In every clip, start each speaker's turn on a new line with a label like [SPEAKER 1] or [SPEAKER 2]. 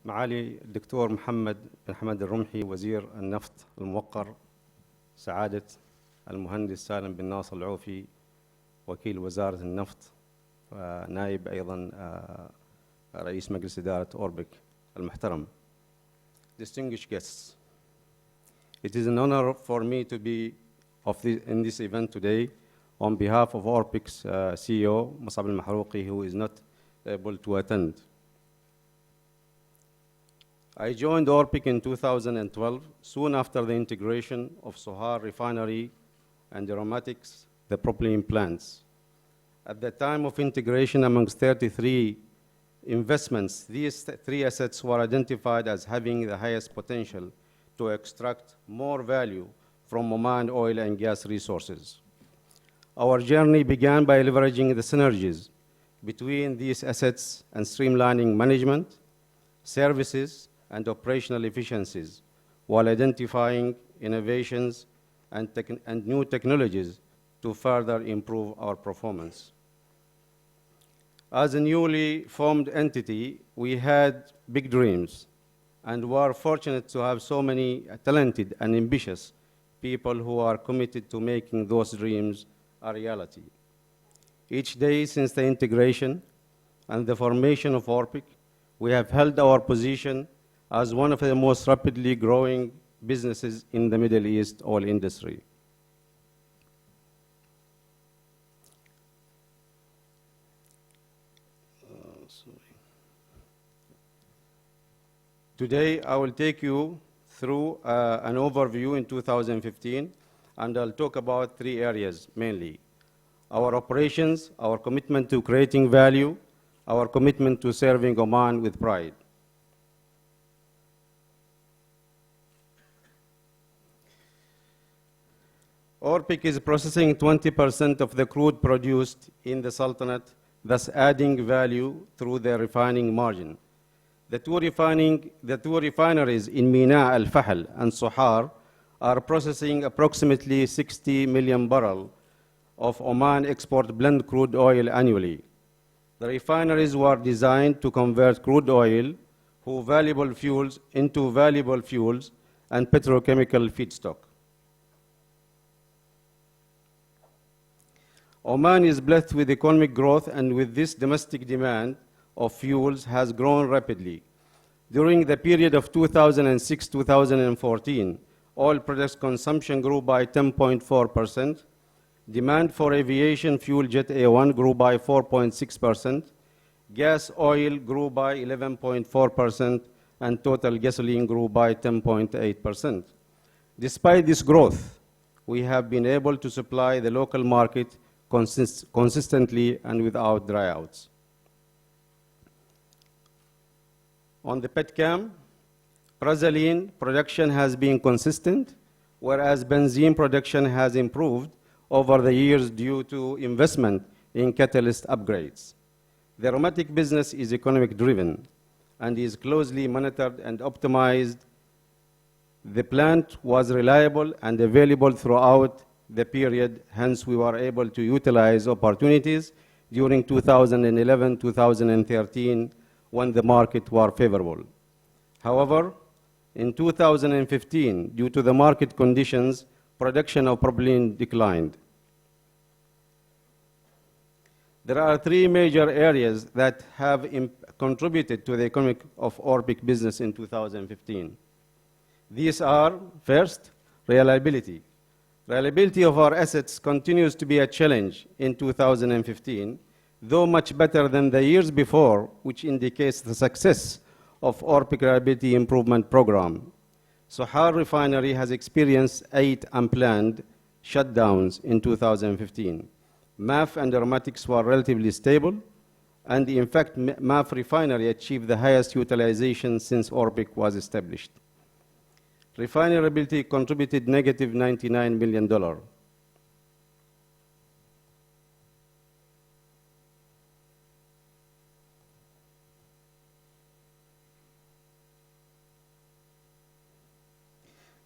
[SPEAKER 1] معالي الدكتور محمد بن حمد الرمحي وزير النفط الموقر، سعادة المهندس سالم بن ناصر العوفي وكيل وزارة النفط ونائب أيضا رئيس مجلس إدارة أوربك المحترم. Distinguished guests, it is an honor for me to be in this event today on behalf of Orpic's CEO, Musab al-Mahrouqi, who is not able to attend. I joined Orpic in 2012, soon after the integration of Sohar Refinery and Aromatics, the propylene plants. At the time of integration amongst 33 investments, these three assets were identified as having the highest potential to extract more value from Oman oil and gas resources. Our journey began by leveraging the synergies between these assets and streamlining management, services, and operational efficiencies, while identifying innovations and new technologies to further improve our performance. As a newly formed entity, we had big dreams and were fortunate to have so many talented and ambitious people who are committed to making those dreams a reality. Each day since the integration and the formation of Orpic, we have held our position as one of the most rapidly growing businesses in the Middle East oil industry. Today, I will take you through an overview in 2015, and I'll talk about three areas mainly: our operations, our commitment to creating value, our commitment to serving Oman with pride. Orpic is processing 20% of the crude produced in the Sultanate, thus adding value through the refining margin. The two refineries in Mina, Al Fahl, and Sohar are processing approximately 60 million barrels of Oman export blend crude oil annually. The refineries were designed to convert crude oil into valuable fuels and petrochemical feedstock. Oman is blessed with economic growth, and with this domestic demand of fuels has grown rapidly. During the period of 2006-2014, oil products consumption grew by 10.4%, demand for aviation fuel Jet A1 grew by 4.6%, gas oil grew by 11.4%, and total gasoline grew by 10.8%. Despite this growth, we have been able to supply the local market consistently and without dryouts. On the petchem, prazoline production has been consistent, whereas benzene production has improved over the years due to investment in catalyst upgrades. The aromatic business is economic driven and is closely monitored and optimized. The plant was reliable and available throughout the period, hence we were able to utilize opportunities during 2011-2013 when the market was favorable. However, in 2015, due to the market conditions, production of propylene declined. There are three major areas that have contributed to the economic of Orpic business in 2015. These are, first, reliability. Reliability of our assets continues to be a challenge in 2015, though much better than the years before, which indicates the success of Orpic Reliability Improvement Program. Sohar Refinery has experienced 8 unplanned shutdowns in 2015. MAF and aromatics were relatively stable, and in fact, MAF Refinery achieved the highest utilization since Orpic was established. Refinery reliability contributed negative $99 million.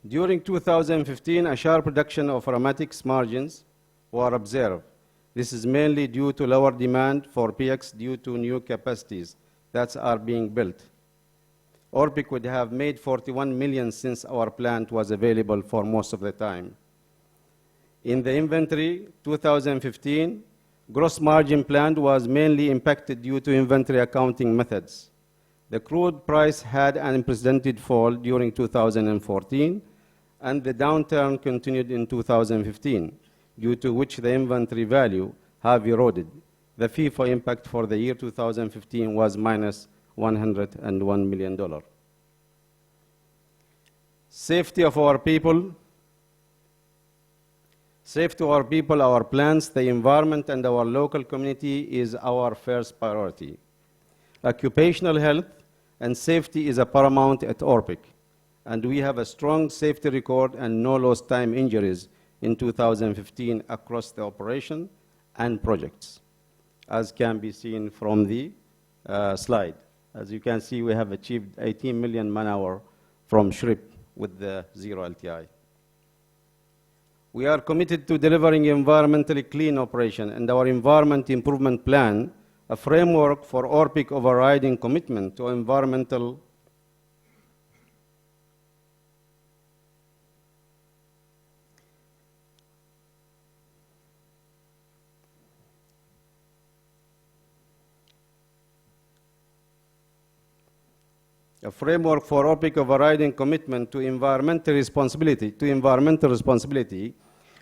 [SPEAKER 1] During 2015, a sharp reduction of aromatics margins were observed. This is mainly due to lower demand for PX due to new capacities that are being built. Orpic would have made 41 million since our plant was available for most of the time. In the inventory, 2015, gross margin plant was mainly impacted due to inventory accounting methods. The crude price had an unprecedented fall during 2014, and the downturn continued in 2015, due to which the inventory value have eroded. The FIFO impact for the year 2015 was minus $101 million. Safety of our people. Safety of our people, our plants, the environment, and our local community is our first priority. Occupational health and safety is a paramount at Orpic, and we have a strong safety record and no lost time injuries in 2015 across the operation and projects, as can be seen from the slide. As you can see, we have achieved 18 million man-hour from SHRIP with the zero LTI. We are committed to delivering environmentally clean operation, and our environment improvement plan, a framework for Orpic overriding commitment to environmental overriding commitment to environmental responsibility,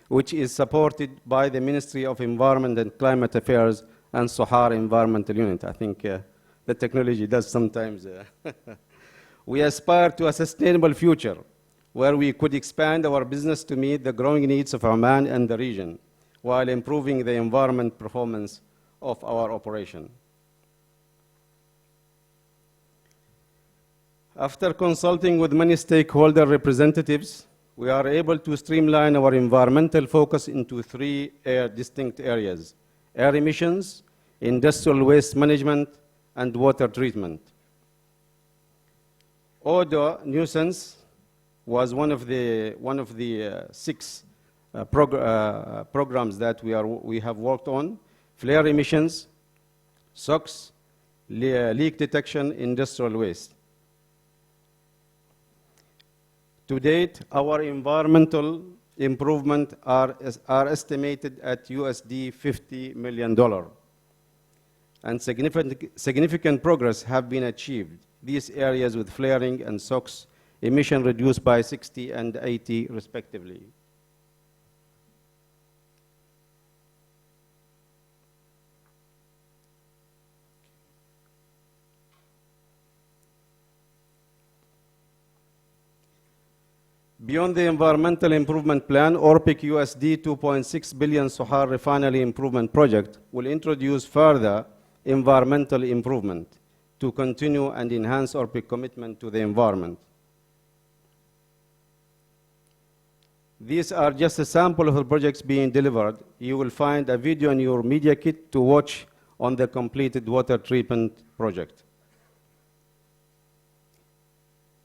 [SPEAKER 1] which is supported by the Ministry of Environment and Climate Affairs and Sohar Environmental Unit. I think the technology does sometimes. We aspire to a sustainable future where we could expand our business to meet the growing needs of Oman and the region, while improving the environment performance of our operation. After consulting with many stakeholder representatives, we are able to streamline our environmental focus into three distinct areas: air emissions, industrial waste management, and water treatment. Odor nuisance was one of the six programs that we have worked on: flare emissions, SOx, leak detection, industrial waste. To date, our environmental improvement are estimated at USD $50 million, and significant progress have been achieved. These areas with flaring and SOx emission reduced by 60 and 80 respectively. Beyond the environmental improvement plan, Orpic USD 2.6 billion Sohar refinery improvement project will introduce further environmental improvement to continue and enhance Orpic commitment to the environment. These are just a sample of the projects being delivered. You will find a video in your media kit to watch on the completed water treatment project.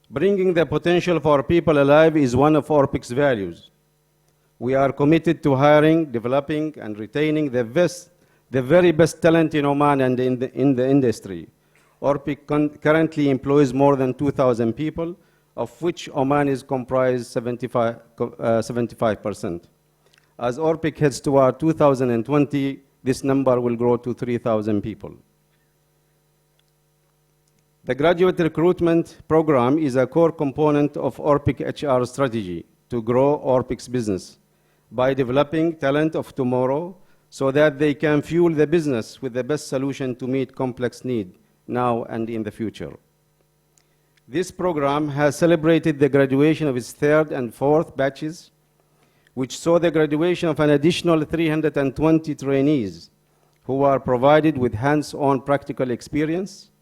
[SPEAKER 1] Bringing the potential of our people alive is one of Orpic's values. We are committed to hiring, developing, and retaining the very best talent in Oman and in the industry. Orpic currently employs more than 2,000 people, of which Oman is comprised 75%. As Orpic heads toward 2020, this number will grow to 3,000 people. The graduate recruitment program is a core component of Orpic HR strategy to grow Orpic's business by developing talent of tomorrow so that they can fuel the business with the best solution to meet complex needs now and in the future. This program has celebrated the graduation of its third and fourth batches, which saw the graduation of an additional 320 trainees who are provided with hands-on practical experience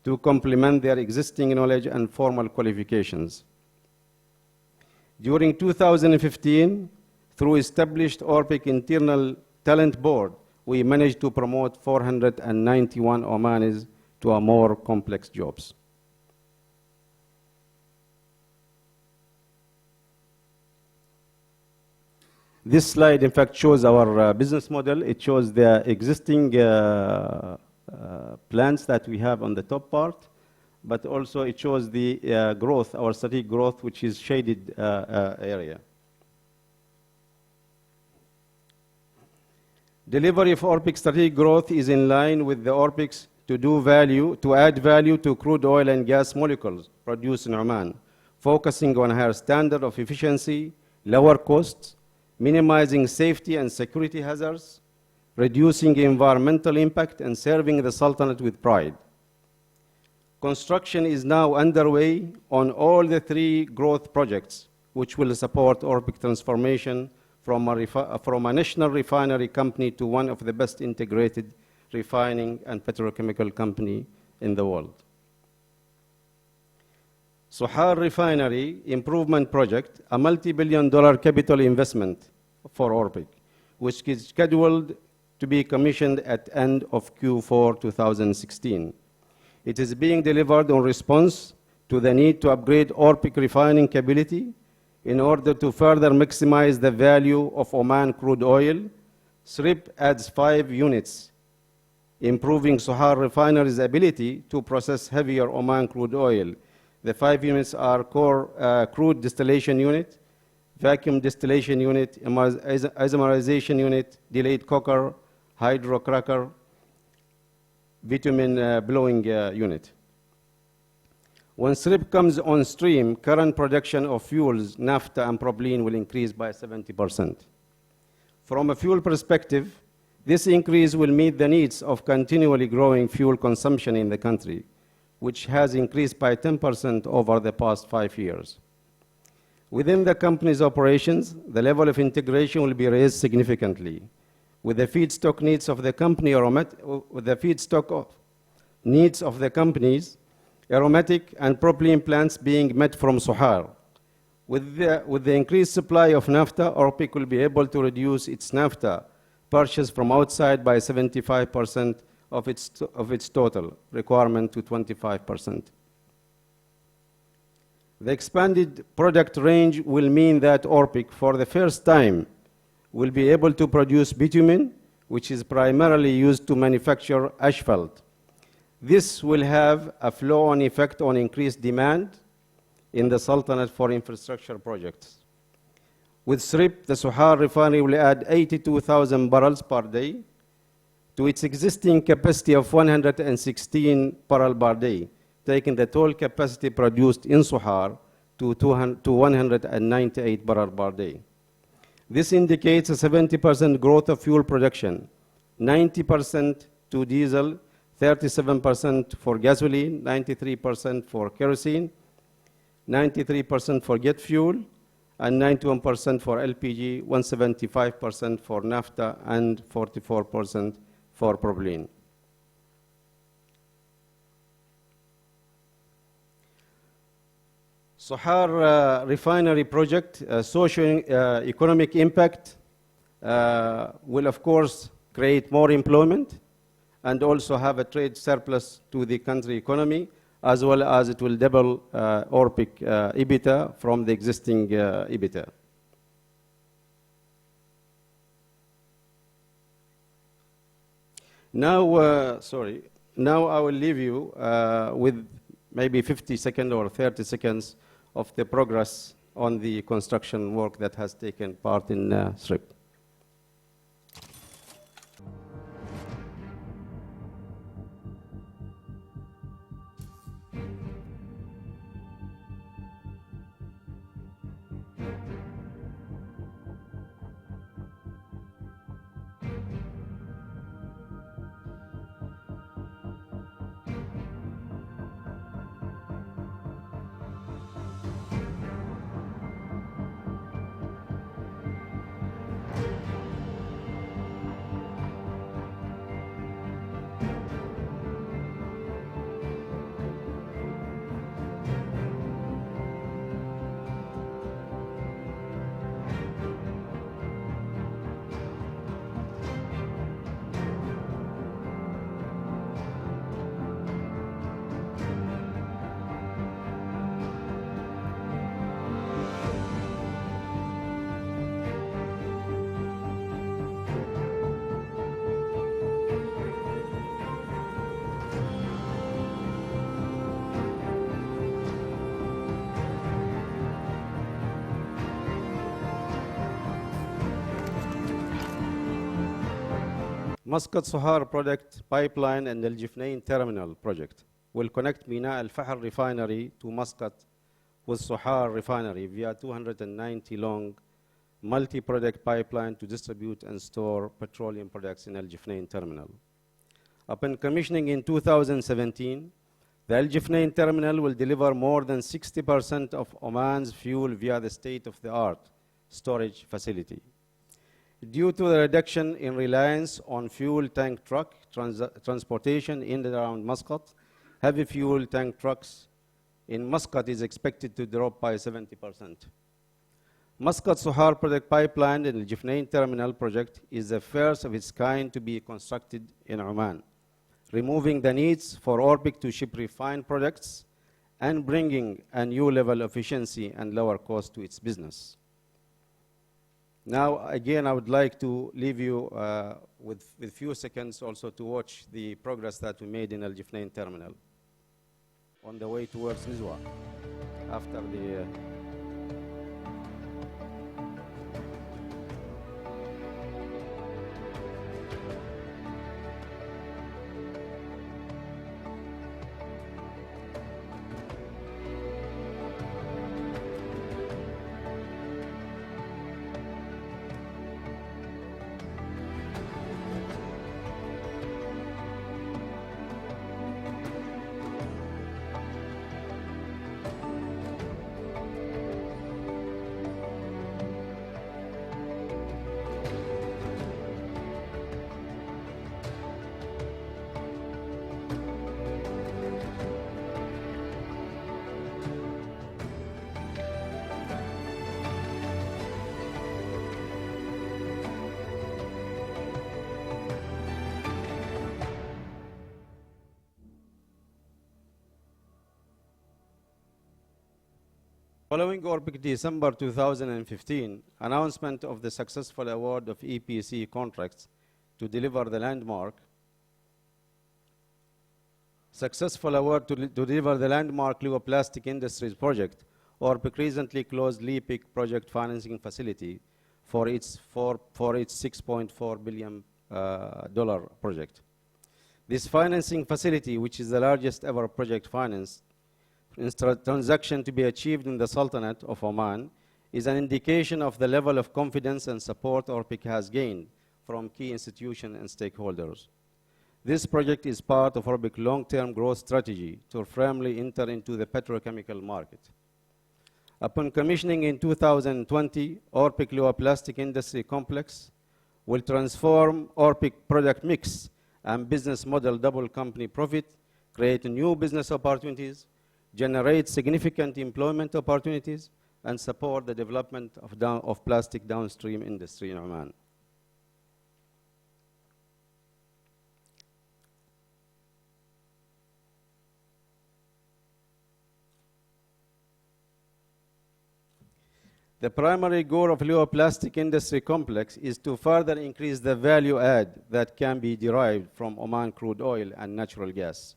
[SPEAKER 1] to complement their existing knowledge and formal qualifications. During 2015, through established Orpic Internal Talent Board, we managed to promote 491 Omanis to a more complex jobs. This slide, in fact, shows our business model. It shows the existing plants that we have on the top part. but also it shows the growth, our strategic growth, which is shaded area. Delivery of Orpic strategic growth is in line with the Orpic's to add value to crude oil and gas molecules produced in Oman, focusing on higher standard of efficiency, lower costs, minimizing safety and security hazards, reducing environmental impact, and serving the Sultanate with pride. Construction is now underway on all the 3 growth projects, which will support Orpic transformation from a national refinery company to one of the best integrated refining and petrochemical company in the world. Sohar Refinery Improvement Project, a multi-billion-dollar capital investment for Orpic, which is scheduled to be commissioned at end of Q4 2016. It is being delivered in response to the need to upgrade Orpic refining capability in order to further maximize the value of Oman crude oil. SRIP adds 5 units, improving Sohar Refinery's ability to process heavier Oman crude oil. The 5 units are core crude distillation unit, vacuum distillation unit, isomerization unit, delayed coker, hydrocracker, bitumen blowing unit. When SRIP comes on stream, current production of fuels, naphtha and propylene will increase by 70%. From a fuel perspective, this increase will meet the needs of continually growing fuel consumption in the country, which has increased by 10% over the past 5 years. Within the company's operations, the level of integration will be raised significantly, with the feedstock needs of the company needs of the company's aromatic and propylene plants being met from Sohar. With the increased supply of naphtha, Orpic will be able to reduce its naphtha purchase from outside by 75% of its total requirement to 25%. The expanded product range will mean that Orpic, for the first time, will be able to produce bitumen, which is primarily used to manufacture asphalt. This will have a flow-on effect on increased demand in the Sultanate for infrastructure projects. With SRIP, the Sohar refinery will add 82,000 barrels per day to its existing capacity of 116 barrels per day, taking the total capacity produced in Sohar to 198 barrels per day. This indicates a 70% growth of fuel production, 90% to diesel, 37% for gasoline, 93% for kerosene, 93% for jet fuel, and 91% for LPG, 175% for naphtha, and 44% for propylene. Sohar refinery project, socio-economic impact will of course create more employment and also have a trade surplus to the country economy, as well as it will double Orpic EBITDA from the existing EBITDA. Now, now I will leave you with maybe 50 seconds or 30 seconds of the progress on the construction work that has taken part in SRIP. Muscat Sohar project pipeline and Al Jifnain terminal project will connect Mina Al Fahr refinery to Muscat with Sohar refinery via 290 long multi-product pipeline to distribute and store petroleum products in Al Jifnain terminal. Upon commissioning in 2017, the Al Jifnain terminal will deliver more than 60% of Oman's fuel via the state-of-the-art storage facility. Due to the reduction in reliance on fuel tank truck transportation in and around Muscat, heavy fuel tank trucks in Muscat is expected to drop by 70%. Muscat Sohar project pipeline and the Jifnain terminal project is the first of its kind to be constructed in Oman, removing the needs for Orpic to ship refined products and bringing a new level of efficiency and lower cost to its business. Now, again, I would like to leave you with a few seconds also to watch the progress that we made in Al Jifnain terminal on the way towards Nizwa after the following Orpic December 2015 announcement of the successful award of EPC contracts to deliver the landmark Lioplastic Industries project, Orpic recently closed LEPIC project financing facility for its $6.4 billion project. This financing facility, which is the largest ever project finance transaction to be achieved in the Sultanate of Oman, is an indication of the level of confidence and support Orpic has gained from key institutions and stakeholders. This project is part of Orbic's long-term growth strategy to firmly enter into the petrochemical market. Upon commissioning in 2020, Orpic Lioplastic Industry Complex will transform Orpic product mix and business model double company profit, create new business opportunities, generate significant employment opportunities, and support the development of plastic downstream industry in Oman. The primary goal of Lioplastic Industry Complex is to further increase the value add that can be derived from Oman crude oil and natural gas.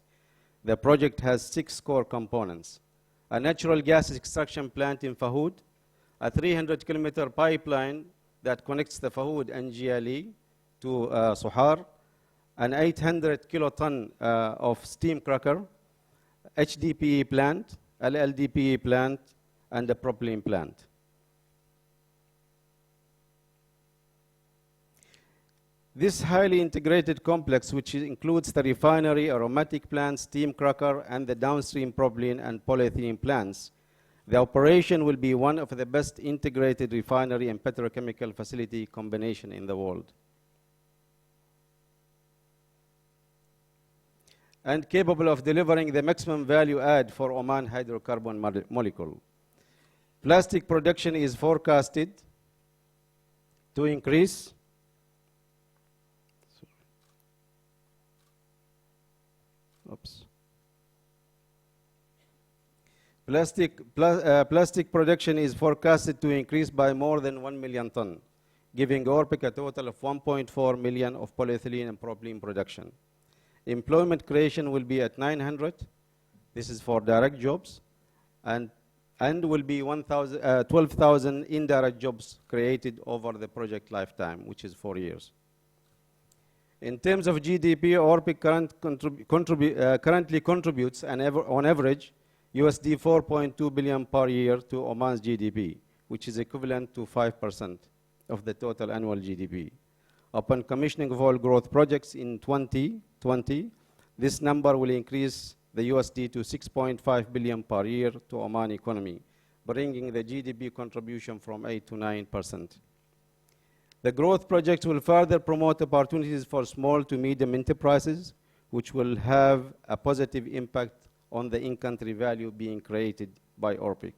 [SPEAKER 1] The project has 6 core components: a natural gas extraction plant in Fahoud, a 300-kilometer pipeline that connects the Fahoud and GLE to Sohar, an 800-kiloton of steam cracker, HDPE plant, LLDPE plant, and a propylene plant. This highly integrated complex, which includes the refinery, aromatic plant, steam cracker, and the downstream propylene and polyethylene plants, the operation will be one of the best integrated refinery and petrochemical facility combination in the world, and capable of delivering the maximum value add for Oman hydrocarbon molecule. Plastic production is forecasted to increase Plastic production is forecasted to increase by more than 1 million ton, giving Orpic a total of 1.4 million of polyethylene and propylene production. Employment creation will be at 900. This is for direct jobs, and will be 12,000 indirect jobs created over the project lifetime, which is 4 years. In terms of GDP, Orpic currently contributes on average USD 4.2 billion per year to Oman's GDP, which is equivalent to 5% of the total annual GDP. Upon commissioning of all growth projects in 2020, this number will increase the USD to 6.5 billion per year to Oman economy, bringing the GDP contribution from 8 to 9%. The growth projects will further promote opportunities for small to medium enterprises, which will have a positive impact on the in-country value being created by Orpic.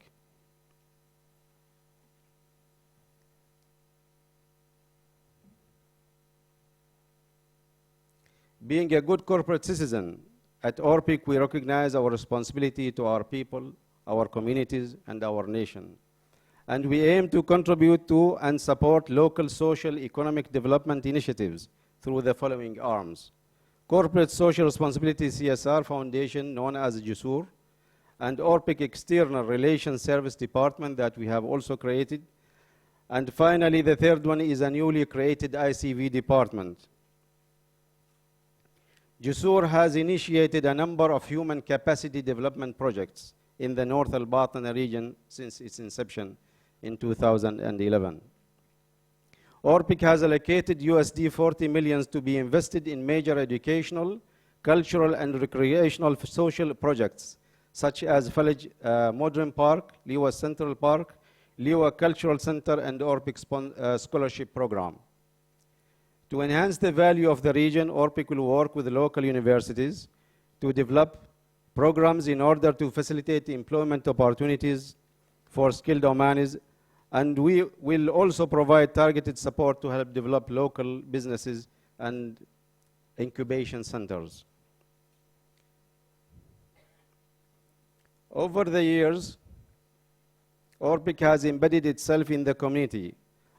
[SPEAKER 1] Being a good corporate citizen, at Orpic we recognize our responsibility to our people, our communities, and our nation. And we aim to contribute to and support local social economic development initiatives through the following arms: Corporate Social Responsibility CSR Foundation, known as JUSUR, and Orpic External Relations Service Department that we have also created. And finally, the third one is a newly created ICV department. JUSUR has initiated a number of human capacity development projects in the North Al-Batin region since its inception in 2011. Orpic has allocated USD 40 million to be invested in major educational, cultural, and recreational social projects, such as Village Modern Park, Liwa Central Park, Liwa Cultural Center, and Orpic Scholarship Program. To enhance the value of the region, Orpic will work with local universities to develop programs in order to facilitate employment opportunities for skilled Omanis, and we will also provide targeted support to help develop local businesses and incubation centers. Over the years, Orpic has embedded itself in the community.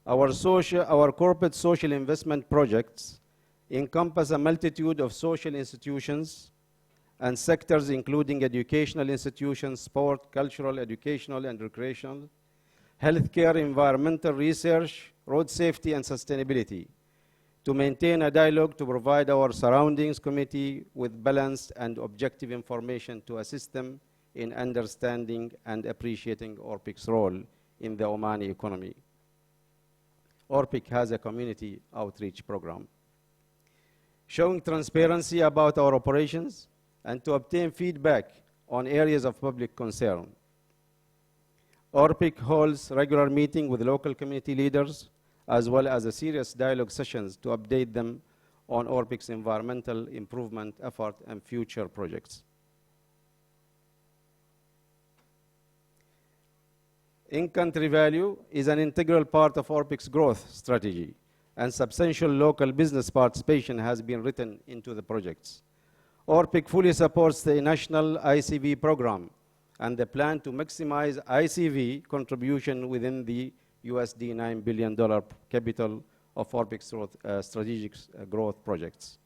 [SPEAKER 1] Our corporate social investment projects encompass a multitude of social institutions and sectors, including educational institutions, sport, cultural, educational, and recreational, healthcare, environmental research, road safety, and sustainability, to maintain a dialogue to provide our surroundings committee with balanced and objective information to assist them in understanding and appreciating Orpic's role in the Omani economy. Orpic has a community outreach program showing transparency about our operations and to obtain feedback on areas of public concern. Orpic holds regular meetings with local community leaders, as well as a serious dialogue sessions to update them on Orpic's environmental improvement effort and future projects. In-country value is an integral part of Orpic's growth strategy, and substantial local business participation has been written into the projects. Orpic fully supports the national ICV program and the plan to maximize ICV contribution within the USD $9 billion capital of Orpic's strategic growth projects.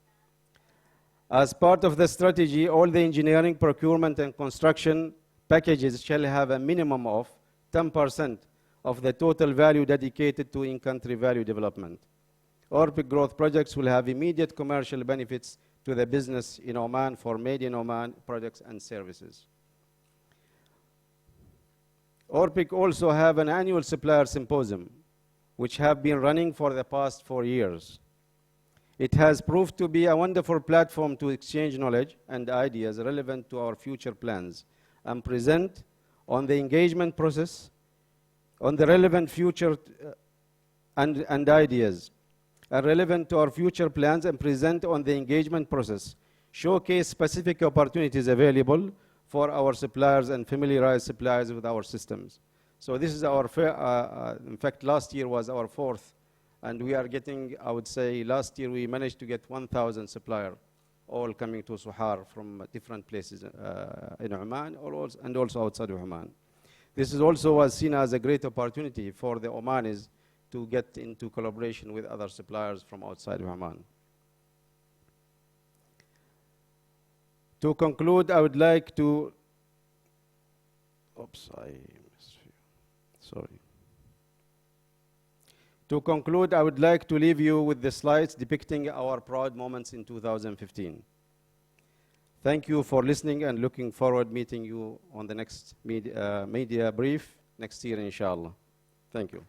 [SPEAKER 1] As part of the strategy, all the engineering, procurement, and construction packages shall have a minimum of 10% of the total value dedicated to in-country value development. Orpic growth projects will have immediate commercial benefits to the business in Oman for made in Oman products and services. Orpic also have an annual supplier symposium, which have been running for the past 4 years. It has proved to be a wonderful platform to exchange knowledge and ideas relevant to our future plans and present on the engagement process, on the relevant future and ideas are relevant to our future plans and present on the engagement process, showcase specific opportunities available for our suppliers and familiarize suppliers with our systems. So this is our, in fact, last year was our 4th, and we are getting, I would say, last year we managed to get 1,000 suppliers, all coming to Suhar from different places in Oman and also outside of Oman. This is also was seen as a great opportunity for the Omanis to get into collaboration with other suppliers from outside of Oman. To conclude, I would like to, To conclude, I would like to leave you with the slides depicting our proud moments in 2015. Thank you for listening and looking forward meeting you on the next media brief next year, inshallah. Thank you.